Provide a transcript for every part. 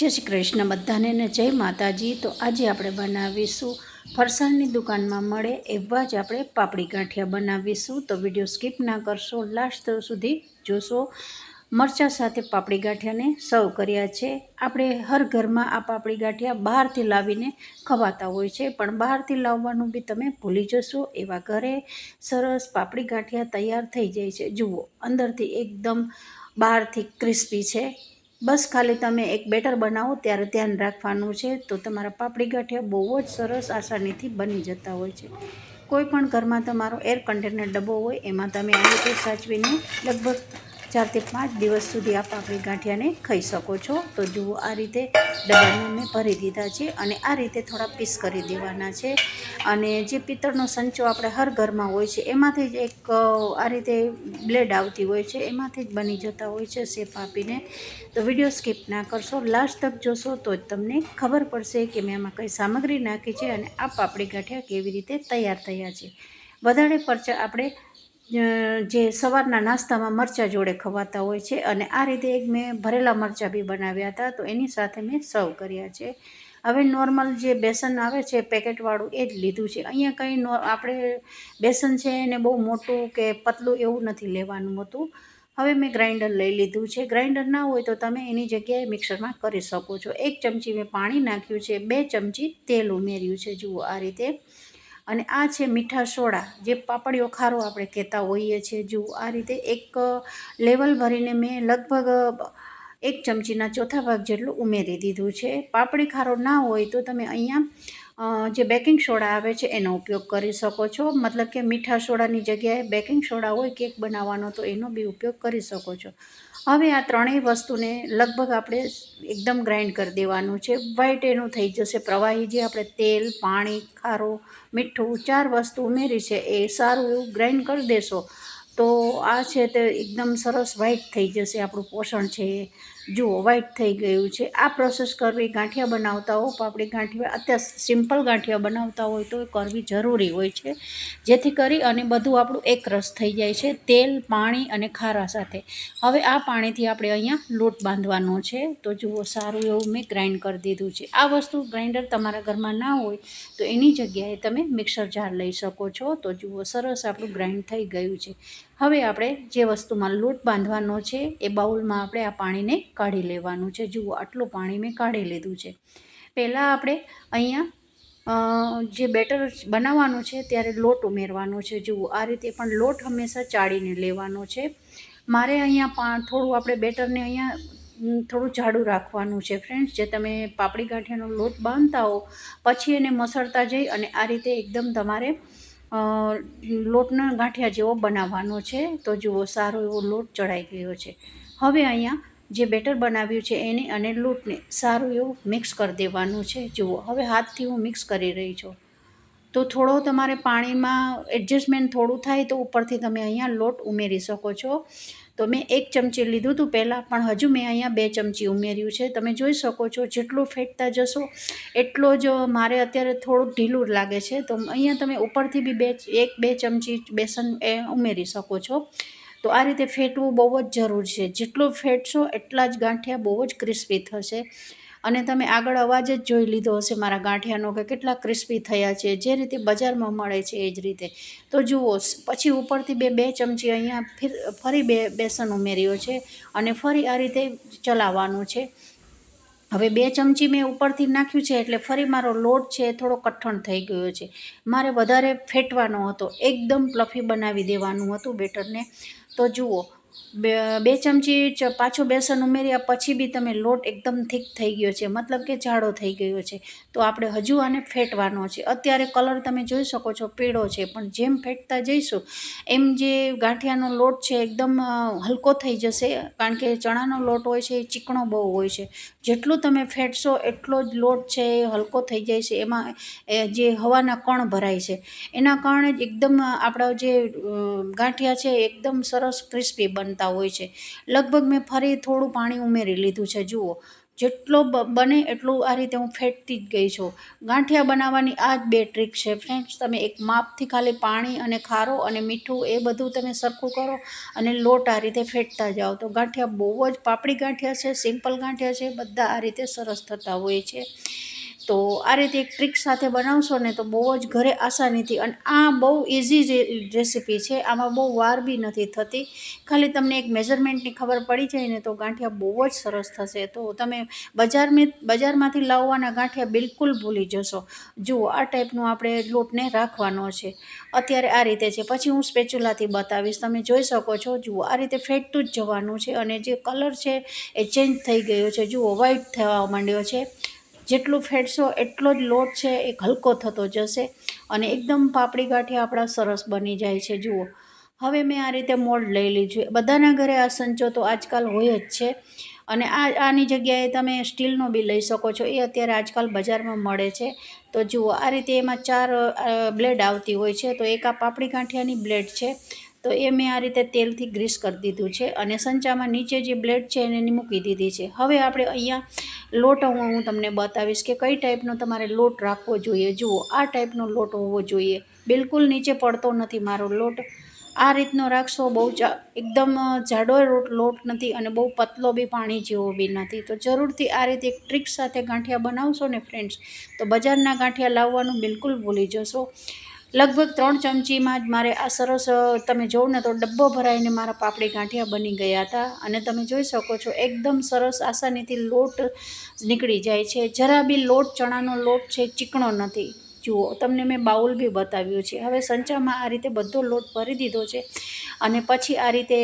જય શ્રી કૃષ્ણ બધાને ને જય માતાજી। તો આજે આપણે બનાવીશું ફરસાણની દુકાનમાં મળે એવા જ આપણે પાપડી ગાંઠિયા બનાવીશું। તો વિડીયો સ્કીપ ના કરશો, લાસ્ટ સુધી જોશો। મરચાં સાથે પાપડી ગાંઠિયાને સર્વ કર્યા છે। આપણે હર ઘરમાં આ પાપડી ગાંઠિયા બહારથી લાવીને ખવાતા હોય છે, પણ બહારથી લાવવાનું બી તમે ભૂલી જશો એવા ઘરે સરસ પાપડી ગાંઠિયા તૈયાર થઈ જાય છે। જુઓ, અંદરથી એકદમ બહારથી ક્રિસ્પી છે। બસ ખાલી તમે એક બેટર બનાવો ત્યારે ધ્યાન રાખવાનું છે, તો તમારા પાપડી ગાંઠિયા બહુ જ સરસ આસાનીથી બની જતા હોય છે। કોઈ પણ ઘરમાં તમારો એર કન્ટેનર ડબ્બો હોય એમાં તમે આ રીતે સાચવીને લગભગ 4 થી 5 દિવસ સુધી આ પાપડી ગાંઠિયાને ખાઈ શકો છો। તો જુઓ, આ રીતે ડબ્બામાં મેં ભરી દીધા છે અને આ રીતે થોડા પીસ કરી દેવાના છે। અને જે પિત્તળનો સંચો આપણે હર ઘરમાં હોય છે એમાંથી જ એક આ રીતે બ્લેડ આવતી હોય છે, એમાંથી જ બની જતા હોય છે શેપ આપીને। તો વિડીયો સ્કીપ ના કરશો, લાસ્ટ તક જોશો તો જ તમને ખબર પડશે કે મેં આમાં કઈ સામગ્રી નાખી છે અને આ પાપડી ગાંઠિયા કેવી રીતે તૈયાર થયા છે। વધારે પડતા આપણે જે સવારના નાસ્તામાં મરચાં જોડે ખવાતા હોય છે, અને આ રીતે એક મેં ભરેલા મરચાં બી બનાવ્યા હતા, તો એની સાથે મેં સર્વ કર્યા છે। હવે નોર્મલ જે બેસન આવે છે પેકેટવાળું એ જ લીધું છે। અહીંયા કંઈ આપણે બેસન છે એને બહુ મોટું કે પતલું એવું નથી લેવાનું હતું। હવે મેં ગ્રાઇન્ડર લઈ લીધું છે। ગ્રાઇન્ડર ના હોય તો તમે એની જગ્યાએ મિક્સરમાં કરી શકો છો। 1 ચમચી મેં પાણી નાખ્યું છે, 2 ચમચી તેલ ઉમેર્યું છે, જુઓ આ રીતે। અને આ છે મીઠા સોડા, જે પાપડીઓ ખારો આપણે કહેતા હોઈએ છીએ। જુઓ આ રીતે એક લેવલ ભરીને મેં લગભગ 1 ચમચીના ચોથા ભાગ જેટલું ઉમેરી દીધું છે। પાપડી ખારો ના હોય તો તમે અહીંયા જે બેકિંગ સોડા આવે છે એનો ઉપયોગ કરી શકો છો, મતલબ કે મીઠા સોડાની જગ્યાએ બેકિંગ સોડા હોય કેક બનાવવાનો તો એનો બી ઉપયોગ કરી શકો છો। હવે આ ત્રણેય વસ્તુને લગભગ આપણે એકદમ ગ્રાઇન્ડ કરી દેવાનું છે। વ્હાઈટ એનું થઈ જશે પ્રવાહી, જે આપણે તેલ, પાણી, ખારો, મીઠું 4 વસ્તુ ઉમેરી છે એ સારું એવું ગ્રાઇન્ડ કરી દેશો તો આ છે તે એકદમ સરસ વ્હાઈટ થઈ જશે। આપણું પોષણ છે એ જુઓ વ્હાઈટ થઈ ગયું છે। આ પ્રોસેસ કરવી ગાંઠિયા બનાવતા હો, પાપડી ગાંઠિયા અત્યારે સિમ્પલ ગાંઠિયા બનાવતા હોય તો કરવી જરૂરી હોય છે, જેથી કરી અને બધું આપણું એક રસ થઈ જાય છે, તેલ, પાણી અને ખારા સાથે। હવે આ પાણીથી આપણે અહીંયા લોટ બાંધવાનો છે। તો જુઓ સારું એવું મેં ગ્રાઇન્ડ કરી દીધું છે। આ વસ્તુ ગ્રાઇન્ડર તમારા ઘરમાં ના હોય તો એની જગ્યાએ તમે મિક્સર જાર લઈ શકો છો। તો જુઓ સરસ આપણું ગ્રાઇન્ડ થઈ ગયું છે। હવે આપણે જે વસ્તુમાં લોટ બાંધવાનો છે એ બાઉલમાં આપણે આ પાણીને કાઢી લેવાનું છે। જુઓ આટલું પાણી મેં કાઢી લીધું છે। પહેલાં આપણે અહીંયા જે બેટર બનાવવાનું છે ત્યારે લોટ ઉમેરવાનો છે। જુઓ આ રીતે પણ લોટ હંમેશા ચાળીને લેવાનો છે। મારે અહીંયા થોડું આપણે બેટરને અહીંયા થોડું જાડું રાખવાનું છે ફ્રેન્ડ્સ। જે તમે પાપડી ગાંઠિયાનો લોટ બાંધતા હો પછી એને મસળતા જઈ અને આ રીતે એકદમ તમારે લોટના ગાંઠિયા જેવો બનાવવાનો છે। તો જુઓ સારો એવો લોટ ચડાઈ ગયો છે। હવે અહીંયા જે બેટર બનાવ્યું છે એને અને લોટને સારું એવું મિક્સ કરી દેવાનું છે। જુઓ હવે હાથથી હું મિક્સ કરી રહી છું, તો થોડો તમારે પાણીમાં એડજસ્ટમેન્ટ થોડું થાય તો ઉપરથી તમે અહીંયા લોટ ઉમેરી શકો છો। તો મેં 1 ચમચી લીધું હતું પહેલાં, પણ હજુ મેં અહીંયા 2 ચમચી ઉમેર્યું છે। તમે જોઈ શકો છો જેટલું ફેટતા જશો એટલો જ મારે અત્યારે થોડુંક ઢીલું લાગે છે, તો અહીંયા તમે ઉપરથી બી 1-2 ચમચી બેસન એ ઉમેરી શકો છો। તો આ રીતે ફેટવું બહુ જ જરૂર છે। જેટલું ફેટશો એટલા જ ગાંઠિયા બહુ જ ક્રિસ્પી થશે। અને તમે આગળ અવાજ જ જોઈ લીધો હશે મારા ગાંઠિયાનો કે કેટલા ક્રિસ્પી થયા છે, જે રીતે બજારમાં મળે છે એ જ રીતે। તો જુઓ પછી ઉપરથી 2 ચમચી અહીંયા ફરી બેસન ઉમેર્યો છે અને ફરી આ રીતે ચલાવવાનું છે। હવે 2 ચમચી મેં ઉપરથી નાખ્યું છે એટલે ફરી મારો લોટ છે એ થોડો કઠણ થઈ ગયો છે। મારે વધારે ફેટવાનો હતો, એકદમ પ્લફી બનાવી દેવાનું હતું બેટરને। તો જુઓ 2 ચમચી પાછું બેસન ઉમેર્યા પછી બી તમે લોટ એકદમ થીક થઈ ગયો છે, મતલબ કે જાડો થઈ ગયો છે। તો આપણે હજુ આને ફેટવાનો છે। અત્યારે કલર તમે જોઈ શકો છો પીળો છે, પણ જેમ ફેટતા જઈશું એમ જે ગાંઠિયાનો લોટ છે એકદમ હલકો થઈ જશે, કારણ કે ચણાનો લોટ હોય છે એ ચીકણો બહુ હોય છે। જેટલું તમે ફેટશો એટલો જ લોટ છે એ હલકો થઈ જાય છે। એમાં જે હવાના કણ ભરાય છે એના કારણે જ એકદમ આપણા જે ગાંઠિયા છે એકદમ સરસ ક્રિસ્પી બનતા હોય છે। લગભગ મેં ફરી થોડું પાણી ઉમેરી લીધું છે। જુઓ જેટલો બને એટલું આ રીતે હું ફેટતી જ ગઈ છું. ગાંઠિયા બનાવવાની આ જ 2 ટ્રીક છે ફ્રેન્ડ્સ. તમે એક માપથી ખાલી પાણી અને ખારો અને મીઠું એ બધું તમે સરખું કરો અને લોટ આ રીતે ફેટતા જાઓ તો ગાંઠિયા બહુ જ પાપડી ગાંઠિયા છે, સિમ્પલ ગાંઠિયા છે, બધા આ રીતે સરસ થતા હોય છે. તો આ રીતે એક ટ્રીક સાથે બનાવશો ને તો બહુ જ ઘરે આસાનીથી, અને આ બહુ ઇઝી રેસીપી છે, આમાં બહુ વાર બી નથી થતી. ખાલી તમને એક મેઝરમેન્ટની ખબર પડી જાય ને તો ગાંઠિયા બહુ જ સરસ થશે. તો તમે બજારમાંથી લાવવાના ગાંઠિયા બિલકુલ ભૂલી જશો. જુઓ આ ટાઈપનું આપણે લોટને રાખવાનો છે. અત્યારે આ રીતે છે, પછી હું સ્પેચ્યુલાથી બતાવીશ. તમે જોઈ શકો છો, જુઓ આ રીતે ફેટતું જ જવાનું છે અને જે કલર છે એ ચેન્જ થઈ ગયો છે. જુઓ વ્હાઈટ થવા માંડ્યો છે. જેટલું ફેટશો એટલો જ લોટ છે એ હલકો થતો જશે અને એકદમ પાપડી ગાંઠિયા આપણા સરસ બની જાય છે. જુઓ હવે મેં આ રીતે મોલ્ડ લઈ લીધું. બધાના ઘરે આ સંચો તો આજકાલ હોય જ છે અને આની જગ્યાએ તમે સ્ટીલનો બી લઈ શકો છો, એ અત્યારે આજકાલ બજારમાં મળે છે. તો જુઓ આ રીતે એમાં 4 બ્લેડ આવતી હોય છે. તો એક આ પાપડી ગાંઠિયાની બ્લેડ છે, તો એ મેં આ રીતે તેલથી ગ્રીસ કરી દીધું છે અને સંચામાં નીચે જે બ્લેડ છે એને મૂકી દીધી છે. હવે આપણે અહીંયા લોટ હું તમને બતાવીશ કે કઈ ટાઈપનો તમારે લોટ રાખવો જોઈએ. જુઓ આ ટાઈપનો લોટ હોવો જોઈએ, બિલકુલ નીચે પડતો નથી મારો લોટ. આ રીતનો રાખશો, બહુ એકદમ જાડો લોટ નથી અને બહુ પતલો બી પાણી જેવો બી નથી. તો જરૂરથી આ રીતે એક ટ્રીક સાથે ગાંઠિયા બનાવશો ને ફ્રેન્ડ્સ તો બજારના ગાંઠિયા લાવવાનું બિલકુલ ભૂલી જશો. લગભગ 3 ચમચીમાં જ મારે આ સરસ, તમે જોવો ને તો ડબ્બો ભરાઈને મારા પાપડી ગાંઠિયા બની ગયા હતા અને તમે જોઈ શકો છો એકદમ સરસ આસાનીથી લોટ નીકળી જાય છે. જરા બી લોટ, ચણાનો લોટ છે ચીકણો નથી. જુઓ તમને મેં બાઉલ બી બતાવ્યું છે. હવે સંચામાં આ રીતે બધો લોટ ભરી દીધો છે અને પછી આ રીતે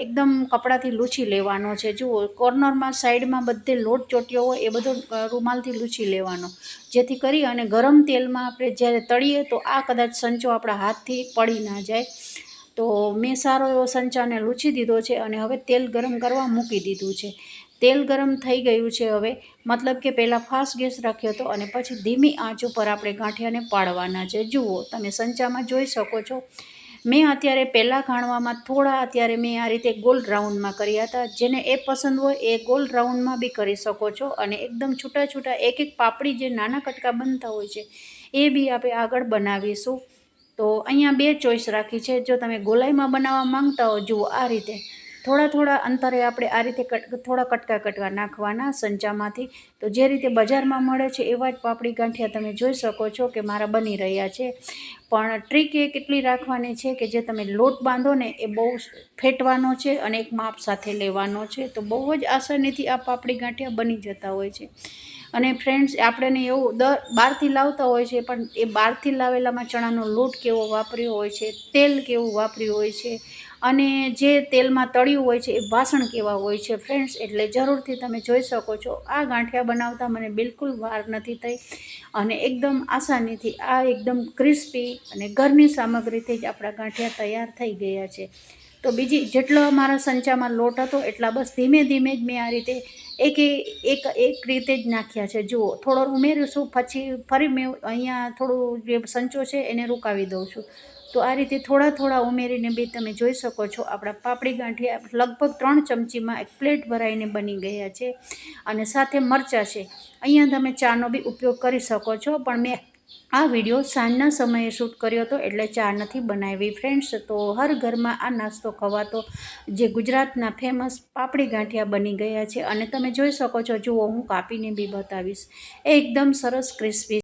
એકદમ કપડાથી લૂછી લેવાનો છે. જુઓ કોર્નરમાં સાઈડમાં બધે લોટ ચોટ્યો હોય એ બધો રૂમાલથી લૂછી લેવાનો, જેથી કરી અને ગરમ તેલમાં આપણે જ્યારે તળીએ તો આ કદાચ સંચો આપણા હાથથી પડી ના જાય. તો મેં સારો એવો સંચાને લૂછી દીધો છે અને હવે તેલ ગરમ કરવા મૂકી દીધું છે. તેલ ગરમ થઈ ગયું છે હવે, મતલબ કે પહેલાં ફાસ્ટ ગેસ રાખ્યો હતો અને પછી ધીમી આંચ ઉપર આપણે ગાંઠિયાને પાડવાના છે. જુઓ તમે સંચામાં જોઈ શકો છો. મેં અત્યારે પહેલાં ઘાણવામાં થોડા અત્યારે મેં આ રીતે ગોલ્ડ રાઉન્ડમાં કર્યા હતા. જેને એ પસંદ હોય એ ગોલ્ડ રાઉન્ડમાં બી કરી શકો છો અને એકદમ છૂટા છૂટા એક એક પાપડી જે નાના કટકા બનતા હોય છે એ બી આપણે આગળ બનાવીશું. તો અહીંયા 2 ચોઈસ રાખી છે. જો તમે ગોલાઈમાં બનાવવા માંગતા હો, જુઓ આ રીતે થોડા અંતરે આપણે આ રીતે થોડા કટકા નાખવાના સંચામાંથી. તો જે રીતે બજારમાં મળે છે એવા જ પાપડી ગાંઠિયા તમે જોઈ શકો છો કે મારા બની રહ્યા છે. પણ ટ્રીક એ કેટલી રાખવાની છે કે જે તમે લોટ બાંધો ને એ બહુ ફેટવાનો છે અને એક માપ સાથે લેવાનો છે. તો બહુ જ આસાનીથી આ પાપડી ગાંઠિયા બની જતા હોય છે. અને ફ્રેન્ડ્સ આપણે એવું બહારથી લાવતા હોય છે, પણ એ બહારથી લાવેલામાં ચણાનો લોટ કેવો વાપર્યો હોય છે, તેલ કેવું વાપર્યું હોય છે અને જે તેલમાં તળ્યું હોય છે એ વાસણ કેવા હોય છે ફ્રેન્ડ્સ. એટલે જરૂરથી તમે જોઈ શકો છો આ ગાંઠિયા બનાવતા મને બિલકુલ વાર નથી થઈ અને એકદમ આસાનીથી આ એકદમ ક્રિસ્પી અને ઘરની સામગ્રીથી જ આપણા ગાંઠિયા તૈયાર થઈ ગયા છે. તો બીજી જેટલો મારા સંચામાં લોટ હતો એટલા બસ ધીમે ધીમે જ મેં આ રીતે એક રીતે જ નાખ્યા છે. જુઓ થોડો ઉમેરીશું, પછી ફરી મેં અહીંયા થોડું જે સંચો છે એને રૂકાવી દઉં છું. તો આ રીતે થોડા ઉમેરીને બી તમે જોઈ શકો છો આપણા પાપડી ગાંઠિયા લગભગ 3 ચમચીમાં એક પ્લેટ ભરાઈને બની ગયા છે. અને સાથે મરચાં છે. અહીંયા તમે ચાનો બી ઉપયોગ કરી શકો છો, પણ મેં આ વિડીયો સાંજના સમયે શૂટ કર્યો હતો એટલે ચા નથી બનાવી ફ્રેન્ડ્સ. તો હર ઘરમાં આ નાસ્તો ખવાતો જે ગુજરાતના ફેમસ પાપડી ગાંઠિયા બની ગયા છે અને તમે જોઈ શકો છો. જુઓ હું કાપીને બી બતાવીશ, એકદમ સરસ ક્રિસ્પી